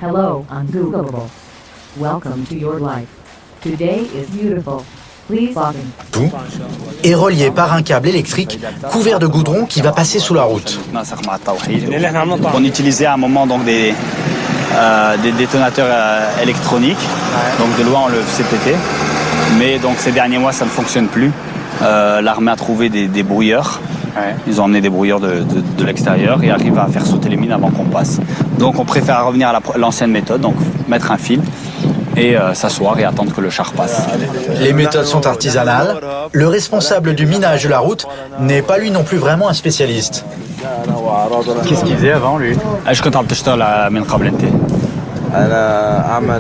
Hello, Ungoogleable. Welcome to your life. Today is beautiful. Please log in. Tout est relié par un câble électrique couvert de goudron qui va passer sous la route. On utilisait à un moment donc des détonateurs électroniques, donc de loin on le faisait péter. Mais donc ces derniers mois ça ne fonctionne plus. L'armée a trouvé des brouilleurs. Ils ont emmené des brouilleurs de l'extérieur et arrivent à faire sauter les mines avant qu'on passe. Donc on préfère revenir à l'ancienne méthode, donc mettre un fil et s'asseoir et attendre que le char passe. Les méthodes sont artisanales. Le responsable du minage de la route n'est pas lui non plus vraiment un spécialiste. Qu'est-ce qu'il faisait avant, lui?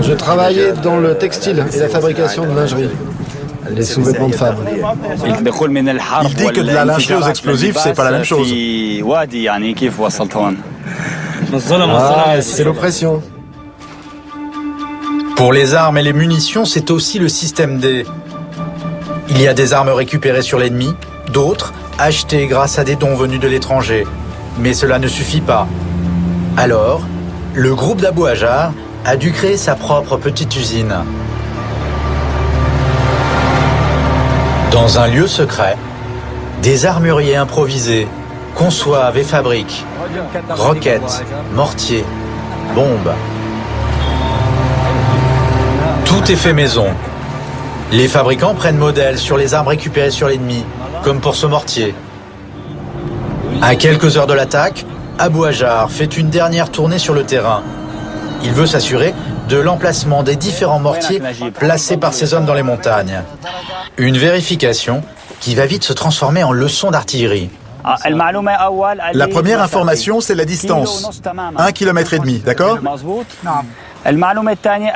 Je travaillais dans le textile et la fabrication de lingerie. Les sous-vêtements de femmes. Il dit que de la lingerie aux explosifs, c'est pas la même chose. Ah, c'est l'oppression. Pour les armes et les munitions, c'est aussi le système D. Il y a des armes récupérées sur l'ennemi, d'autres achetées grâce à des dons venus de l'étranger. Mais cela ne suffit pas. Alors, le groupe d'Abou Hajar a dû créer sa propre petite usine. Dans un lieu secret, des armuriers improvisés conçoivent et fabriquent roquettes, mortiers, bombes. Tout est fait maison. Les fabricants prennent modèle sur les armes récupérées sur l'ennemi, comme pour ce mortier. À quelques heures de l'attaque, Abou Hajar fait une dernière tournée sur le terrain. Il veut s'assurer de l'emplacement des différents mortiers placés par ces hommes dans les montagnes. Une vérification qui va vite se transformer en leçon d'artillerie. La première information, c'est la distance. 1,5 km, d'accord?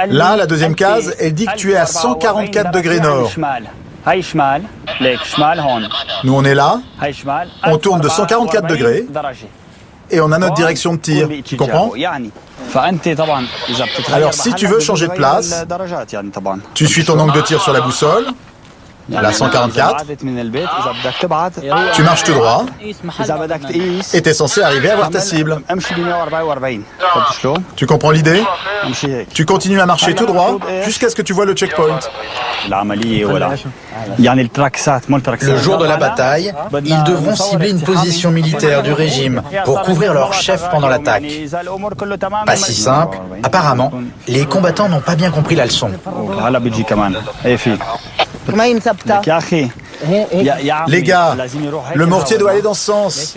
Là, la deuxième case, elle dit que tu es à 144 degrés nord. Nous, on est là, on tourne de 144 degrés et on a notre direction de tir. Tu comprends? Alors, si tu veux changer de place, tu suis ton angle de tir sur la boussole, la 144, tu marches tout droit et tu es censé arriver à voir ta cible. Tu comprends l'idée? Tu continues à marcher tout droit jusqu'à ce que tu vois le checkpoint. Le jour de la bataille, ils devront cibler une position militaire du régime pour couvrir leur chef pendant l'attaque. Pas si simple. Apparemment, les combattants n'ont pas bien compris la leçon. Les gars, le mortier doit aller dans ce sens.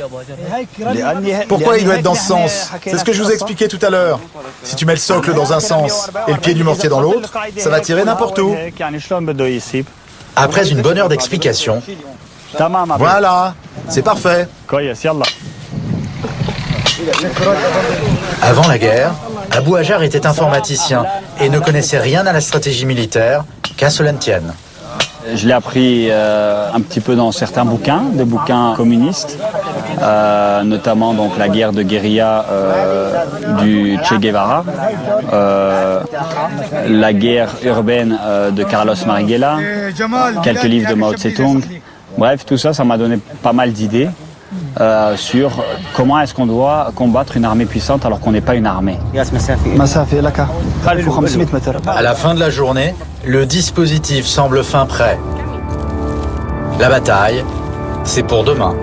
Pourquoi il doit être dans ce sens? C'est ce que je vous ai expliqué tout à l'heure. Si tu mets le socle dans un sens et le pied du mortier dans l'autre, ça va tirer n'importe où. Après une bonne heure d'explication, Voilà, c'est parfait. avant la guerre, Abou Hajar était informaticien et ne connaissait rien à la stratégie militaire, qu'à cela ne tienne. Je l'ai appris un petit peu dans certains bouquins, des bouquins communistes, notamment donc la guerre de guérilla du Che Guevara, la guerre urbaine de Carlos Marighella, quelques livres de Mao Tse-tung. Bref, tout ça, ça m'a donné pas mal d'idées sur comment est-ce qu'on doit combattre une armée puissante alors qu'on n'est pas une armée. À la fin de la journée, le dispositif semble fin prêt. La bataille, c'est pour demain.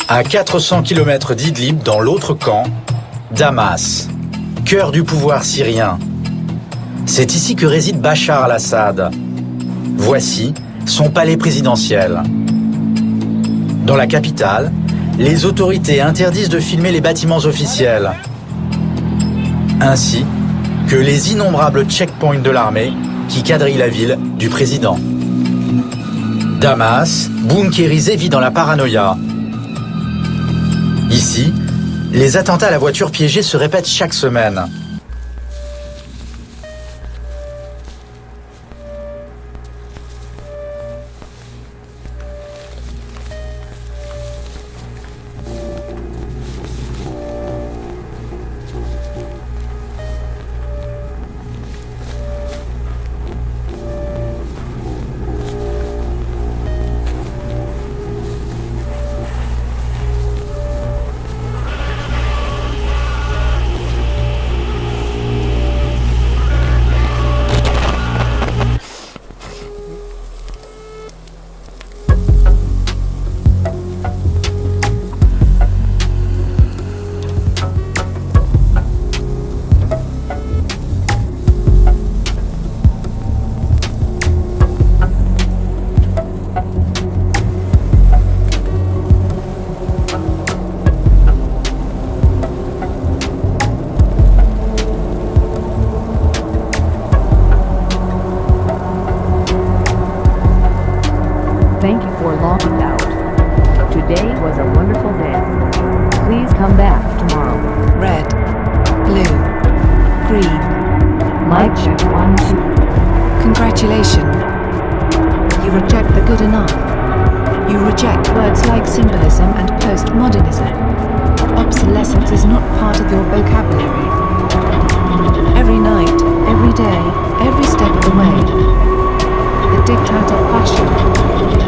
À 400 km d'Idlib, dans l'autre camp, Damas, cœur du pouvoir syrien. C'est ici que réside Bachar al-Assad. Voici son palais présidentiel. Dans la capitale, les autorités interdisent de filmer les bâtiments officiels, ainsi que les innombrables checkpoints de l'armée qui quadrillent la ville du président. Damas, bunkérisé, vit dans la paranoïa. Ici, les attentats à la voiture piégée se répètent chaque semaine. Mic check 1, 2. Congratulations. You reject the good enough. You reject words like symbolism and postmodernism. Obsolescence is not part of your vocabulary. Every night, every day, every step of the way. The diktat of fashion.